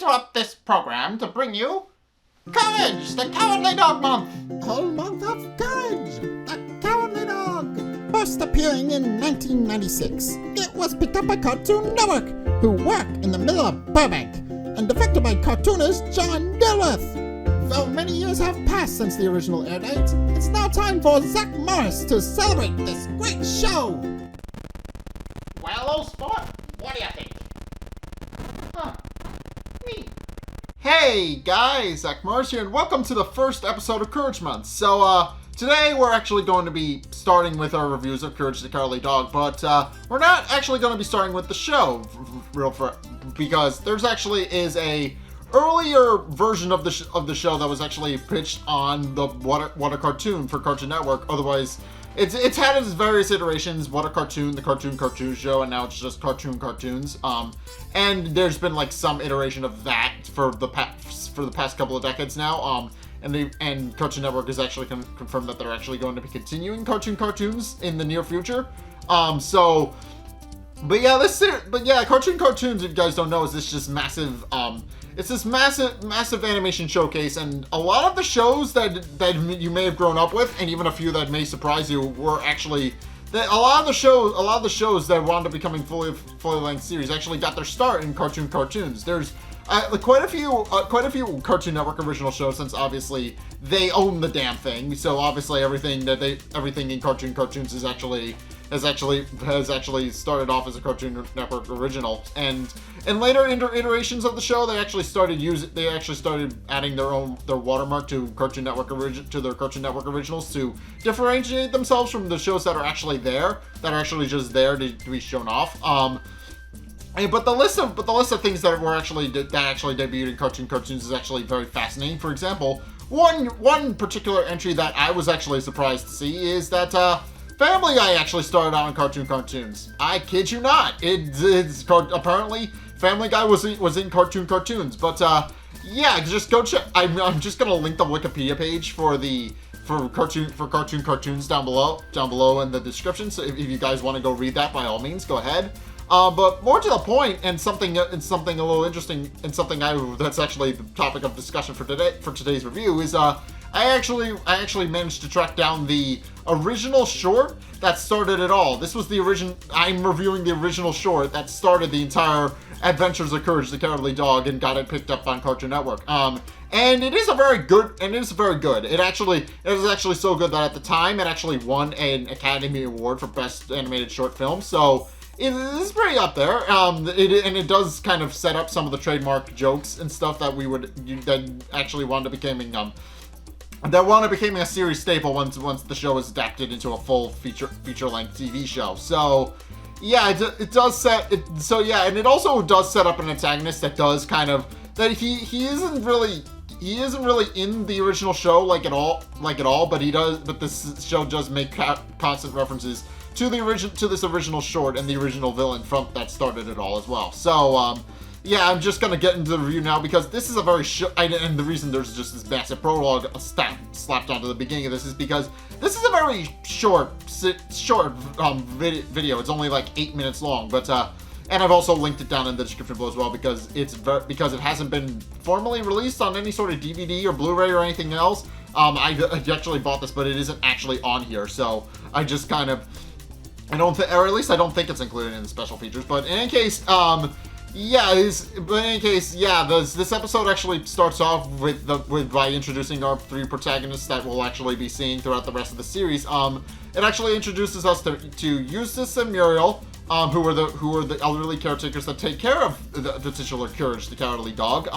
interrupt this program to bring you Courage, the Cowardly Dog Month. Whole month of Courage, the Cowardly Dog. First appearing in 1996, it was picked up by Cartoon Network, who work in the middle of Burbank, and directed by cartoonist John Dilworth. Though many years have passed since the original air date, it's now time for Zack to celebrate this great show. Well, old sport, what do you think? Me. Hey guys, Zack here, and welcome to the first episode of Courage Month. So, today we're actually going to be starting with our reviews of Courage the Cowardly Dog, but we're not actually going to be starting with the show, because there's actually is a earlier version of the show that was actually pitched on the What a Cartoon for Cartoon Network. Otherwise, it's had its various iterations. What a Cartoon, the Cartoon Show, and now it's just Cartoons. And there's been like some iteration of that for the past couple of decades now. And Cartoon Network has actually confirmed that they're actually going to be continuing Cartoons in the near future. But yeah, Cartoons, if you guys don't know, is this just massive. It's this massive animation showcase, and a lot of the shows that you may have grown up with, and even a few that may surprise you, were actually a lot of the shows that wound up becoming fully length series actually got their start in Cartoons. There's quite a few Cartoon Network original shows, since obviously they own the damn thing. So obviously everything in Cartoons has actually started off as a Cartoon Network original, and in later iterations of the show, they actually started adding their watermark to Cartoon Network their Cartoon Network originals to differentiate themselves from the shows that are actually just there to be shown off. But the list of things that actually debuted in Cartoons is actually very fascinating. For example, one particular entry that I was actually surprised to see is that Family Guy actually started out in Cartoons. I kid you not. Apparently Family Guy was in Cartoons. But yeah, just go check. I'm just gonna link the Wikipedia page for Cartoons down below in the description. So if you guys want to go read that, by all means, go ahead. But more to the point, and something a little interesting, and something that's actually the topic of discussion for today's review is I actually managed to track down the original short that started it all. This was the original. I'm reviewing the original short that started the entire Adventures of Courage the Cowardly Dog and got it picked up on Cartoon Network. And it is very good. It is actually so good that at the time it actually won an Academy Award for Best Animated Short Film. So it is pretty up there. It does kind of set up some of the trademark jokes and stuff that actually wound up becoming a series staple once the show was adapted into a full feature-length TV show. So yeah, it does set it. So yeah, and it also does set up an antagonist that does kind of that he isn't really in the original show like at all, but this show does make constant references to this original short and the original villain that started it all as well. So yeah, I'm just gonna get into the review now because this is a very and the reason there's just this massive prologue slapped onto the beginning of this is because this is a very short video. It's only like 8 minutes long, but and I've also linked it down in the description below as well because because it hasn't been formally released on any sort of DVD or Blu-ray or anything else. I actually bought this, but it isn't actually on here, so I just kind of I don't think it's included in the special features. But in any case, this episode actually starts off by introducing our three protagonists that we'll actually be seeing throughout the rest of the series. It actually introduces us to Eustace and Muriel, who are the elderly caretakers that take care of the titular Courage the Cowardly Dog.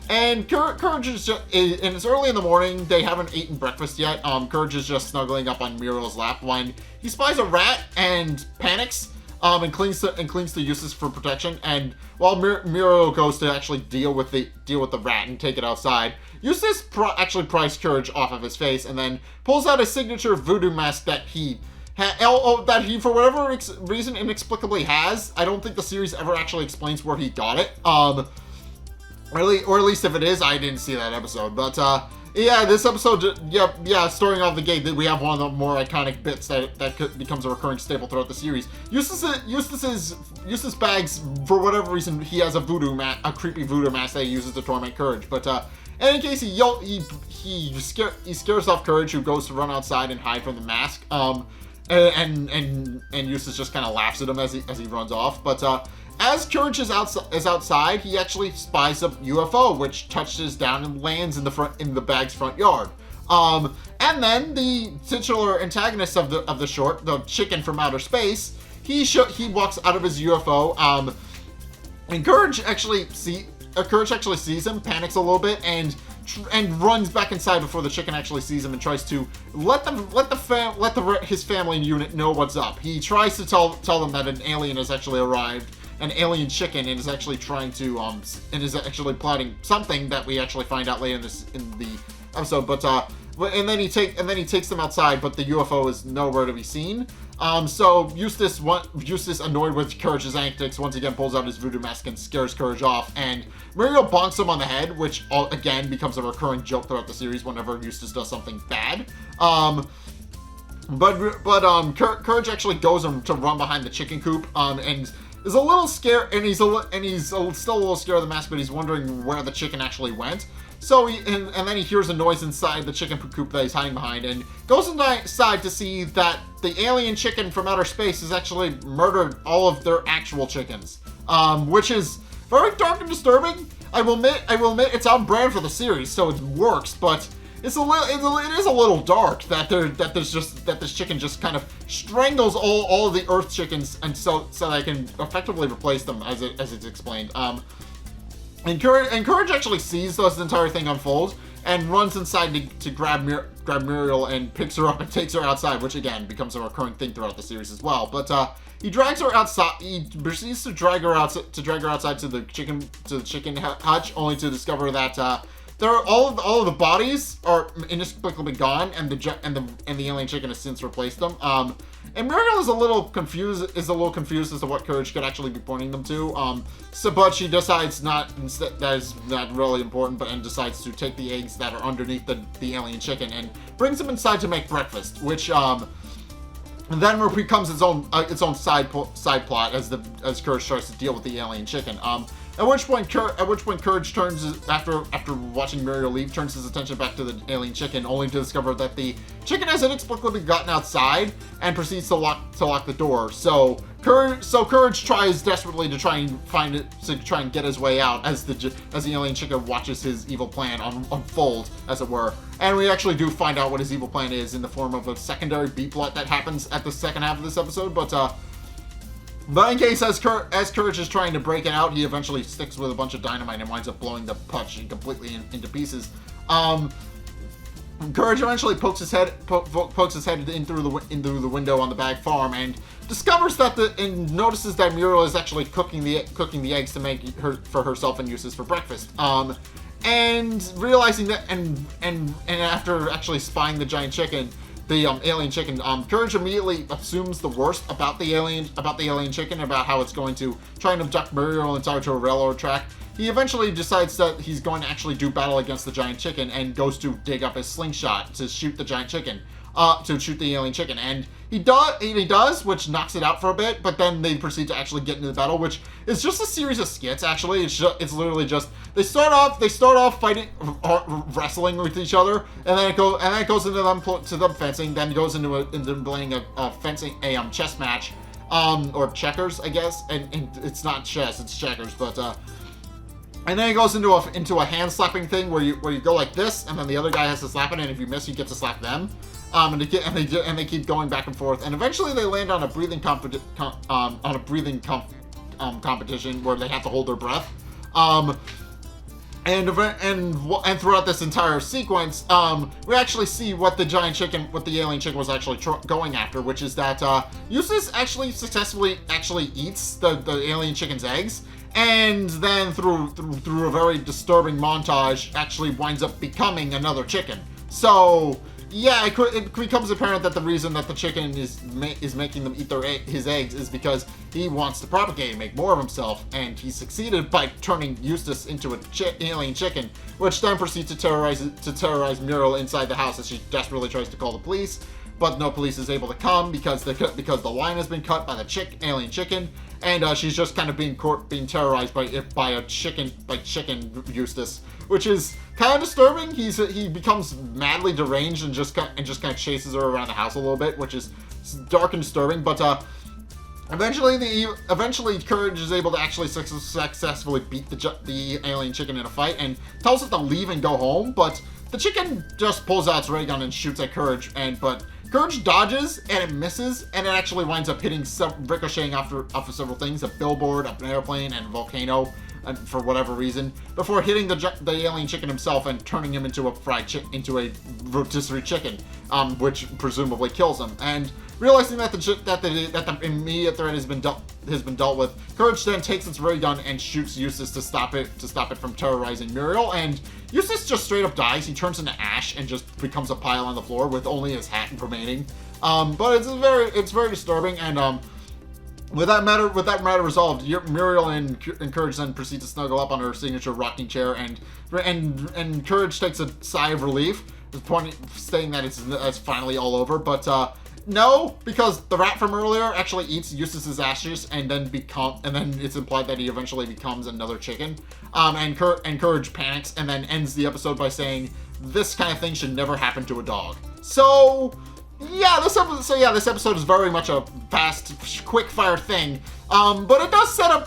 And Courage is and it's early in the morning. They haven't eaten breakfast yet. Courage is just snuggling up on Muriel's lap when he spies a rat and panics. And clings to Eustace for protection. And while Muriel goes to actually deal with the rat and take it outside, Eustace actually pries Courage off of his face and then pulls out a signature voodoo mask that he for whatever reason inexplicably has. I don't think the series ever actually explains where he got it. Or at least if it is, I didn't see that episode. But Yeah, this episode, starting off the gate, we have one of the more iconic bits that becomes a recurring staple throughout the series. Eustace Bags, for whatever reason, he has a creepy voodoo mask that he uses to torment Courage. But in any case, he scares off Courage, who goes to run outside and hide from the mask. And Eustace just kind of laughs at him as he runs off. But as Courage is outside, he actually spies a UFO, which touches down and lands in the Bag's front yard. And then the titular antagonist of the short, the chicken from outer space, he walks out of his UFO. And Courage actually sees him, panics a little bit, and runs back inside before the chicken actually sees him and tries to let his family unit know what's up. He tries to tell them that an alien has actually arrived, an alien chicken, and is actually trying to and is actually plotting something that we actually find out later in the episode. But and then he takes them outside, but the UFO is nowhere to be seen. So Eustace, annoyed with Courage's antics, once again pulls out his voodoo mask and scares Courage off, and Muriel bonks him on the head, which again becomes a recurring joke throughout the series whenever Eustace does something bad. Courage actually goes to run behind the chicken coop, and is a little scared, and he's still a little scared of the mask, but he's wondering where the chicken actually went. So and then he hears a noise inside the chicken coop that he's hiding behind, and goes inside to see that the alien chicken from outer space has actually murdered all of their actual chickens, which is very dark and disturbing. I will admit it's on brand for the series, so it works, but it is a little dark that this chicken just kind of strangles all of the Earth chickens, and so they can effectively replace them, as it's explained. And Courage actually sees this entire thing unfold and runs inside to grab Muriel and picks her up and takes her outside, which again becomes a recurring thing throughout the series as well. But he drags her outside. He proceeds to drag her outside to the chicken hutch, only to discover that all of the bodies are inexplicably gone, and the alien chicken has since replaced them. And Muriel is a little confused as to what Courage could actually be pointing them to. But she decides that is not really important, and decides to take the eggs that are underneath the alien chicken and brings them inside to make breakfast, which then becomes its own side plot as Courage tries to deal with the alien chicken. At which point Courage turns, after watching Muriel leave, turns his attention back to the alien chicken, only to discover that the chicken has inexplicably gotten outside and proceeds to lock the door. So Courage tries desperately to try and get his way out as the alien chicken watches his evil plan unfold, as it were. And we actually do find out what his evil plan is in the form of a secondary B-plot that happens at the second half of this episode. But in case, as Courage is trying to break it out, he eventually sticks with a bunch of dynamite and winds up blowing the hutch completely into pieces. Courage eventually pokes his head in through the window on the Bag farm and discovers and notices that Muriel is actually cooking the eggs to make for herself and Eustace for breakfast. And realizing that, and after actually spying the giant chicken, the alien chicken, Courage immediately assumes the worst about the alien chicken, about how it's going to try and abduct Muriel and tie her to a railroad track. He eventually decides that he's going to actually do battle against the giant chicken and goes to dig up his slingshot to shoot the giant chicken, to shoot the alien chicken. And he does, which knocks it out for a bit, but then they proceed to actually get into the battle, which is just a series of skits, actually. It's literally just, they start off fighting, wrestling with each other, and then it goes into them fencing, then goes into playing a chess match, or checkers, I guess, and it's not chess, it's checkers, but and then it goes into a hand slapping thing where you go like this, and then the other guy has to slap it, and if you miss, you get to slap them. And they keep going back and forth, and eventually they land on a breathing competition where they have to hold their breath. And throughout this entire sequence, we actually see what the alien chicken was actually going after, which is that Eustace actually successfully eats the alien chicken's eggs, and then through a very disturbing montage, actually winds up becoming another chicken. So yeah, it becomes apparent that the reason that the chicken is making them eat his eggs is because he wants to propagate and make more of himself, and he succeeded by turning Eustace into an alien chicken, which then proceeds to terrorize Muriel inside the house as she desperately tries to call the police. But no police is able to come because the line has been cut by the alien chicken, and she's just kind of being terrorized by chicken Eustace, which is kind of disturbing. He becomes madly deranged and just kind of chases her around the house a little bit, which is dark and disturbing. But eventually Courage is able to actually successfully beat the alien chicken in a fight and tells it to leave and go home. But the chicken just pulls out its ray gun and shoots at Courage, but Courage dodges, and it misses, and it actually winds up ricocheting off of several things, a billboard, an airplane, and a volcano, and for whatever reason, before hitting the alien chicken himself and turning him into a rotisserie chicken, which presumably kills him. And realizing that the immediate threat has been dealt with, Courage then takes its ray gun and shoots Eustace to stop it from terrorizing Muriel, and Eustace just straight up dies. He turns into ash and just becomes a pile on the floor with only his hat remaining. But it's very disturbing, and with that matter resolved, Muriel and Courage then proceed to snuggle up on her signature rocking chair, and Courage takes a sigh of relief, saying that it's finally all over. But no, because the rat from earlier actually eats Eustace's ashes, and then it's implied that he eventually becomes another chicken. And Courage panics and then ends the episode by saying, "This kind of thing should never happen to a dog." So yeah, this episode is very much a fast, quick-fire thing. But it does set up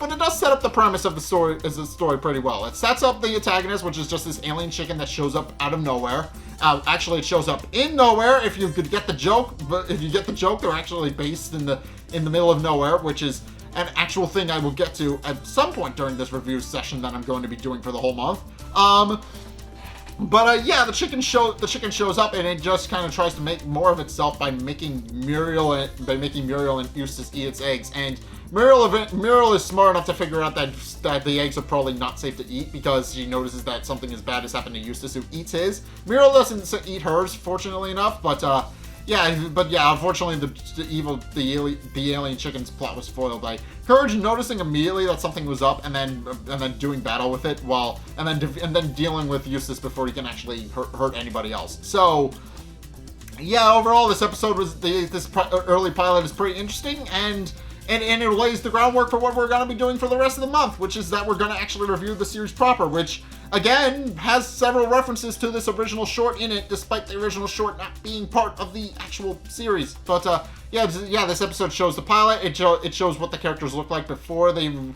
the premise of the story pretty well. It sets up the antagonist, which is just this alien chicken that shows up out of nowhere. Actually, it shows up in nowhere. If you could get the joke, but if you get the joke, they're actually based in the middle of nowhere, which is an actual thing I will get to at some point during this review session that I'm going to be doing for the whole month. But yeah, the chicken shows up, and it just kind of tries to make more of itself by making Muriel and Eustace eat its eggs. And Muriel is smart enough to figure out that the eggs are probably not safe to eat, because she notices that something as bad has happened to Eustace, who eats his. Muriel doesn't eat hers, fortunately enough, but yeah, unfortunately, the alien chicken's plot was foiled by Courage noticing immediately that something was up, and then doing battle with it and then dealing with Eustace before he can actually hurt anybody else. So yeah, overall, this episode this early pilot is pretty interesting, and it lays the groundwork for what we're going to be doing for the rest of the month, which is that we're going to actually review the series proper, which again has several references to this original short in it, despite the original short not being part of the actual series. But yeah, this episode shows the pilot. It shows what the characters look like before they were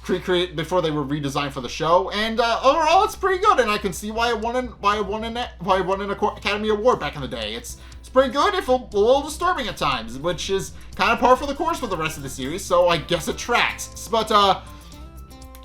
redesigned for the show, and overall it's pretty good, and I can see why it won an Academy Award back in the day. It's pretty good, if a little disturbing at times, which is kind of par for the course for the rest of the series, so I guess it tracks. But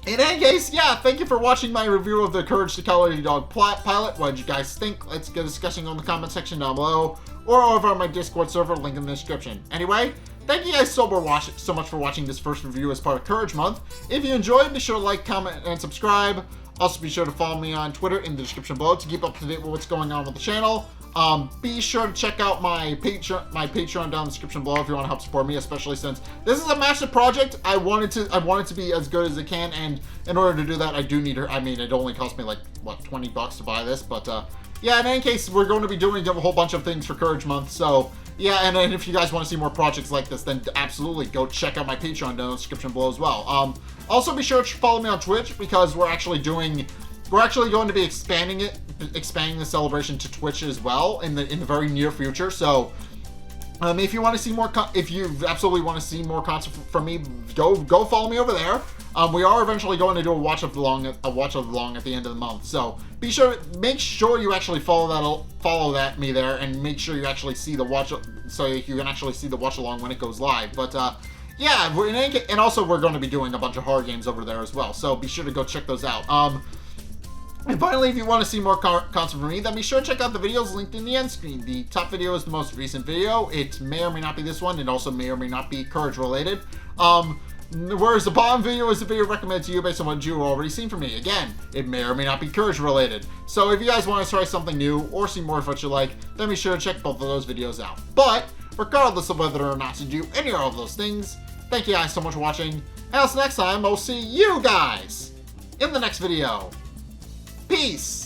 in any case, yeah, thank you for watching my review of the Courage the Cowardly Dog pilot. What did you guys think? Let's get discussing on the comment section down below, or over on my Discord server, link in the description. Anyway, thank you guys so much for watching this first review as part of Courage Month. If you enjoyed, be sure to like, comment, and subscribe. Also, be sure to follow me on Twitter in the description below to keep up to date with what's going on with the channel. Be sure to check out my Patreon down in the description below if you want to help support me, especially since this is a massive project. I want it to be as good as it can, and in order to do that, I do need her. I mean, it only cost me like, what, $20 to buy this, but yeah, in any case, we're going to be doing a whole bunch of things for Courage Month, so yeah, and if you guys want to see more projects like this, then absolutely go check out my Patreon down in the description below as well. Also, be sure to follow me on Twitch, because we're actually going to be expanding the celebration to Twitch as well in the very near future. So if you want to see more, if you absolutely want to see more content from me, go follow me over there. We are eventually going to do a watch along at the end of the month. So make sure you actually follow me there, and make sure you actually see the watch, so you can actually see the watch along when it goes live. But yeah, and also we're going to be doing a bunch of horror games over there as well. So be sure to go check those out. And finally, if you want to see more content from me, then be sure to check out the videos linked in the end screen. The top video is the most recent video. It may or may not be this one. It also may or may not be Courage related. Whereas the bottom video is the video recommended to you based on what you've already seen from me. Again, it may or may not be Courage related. So if you guys want to try something new or see more of what you like, then be sure to check both of those videos out. But regardless of whether or not to do any of those things, thank you guys so much for watching. And until next time, I'll see you guys in the next video. Peace!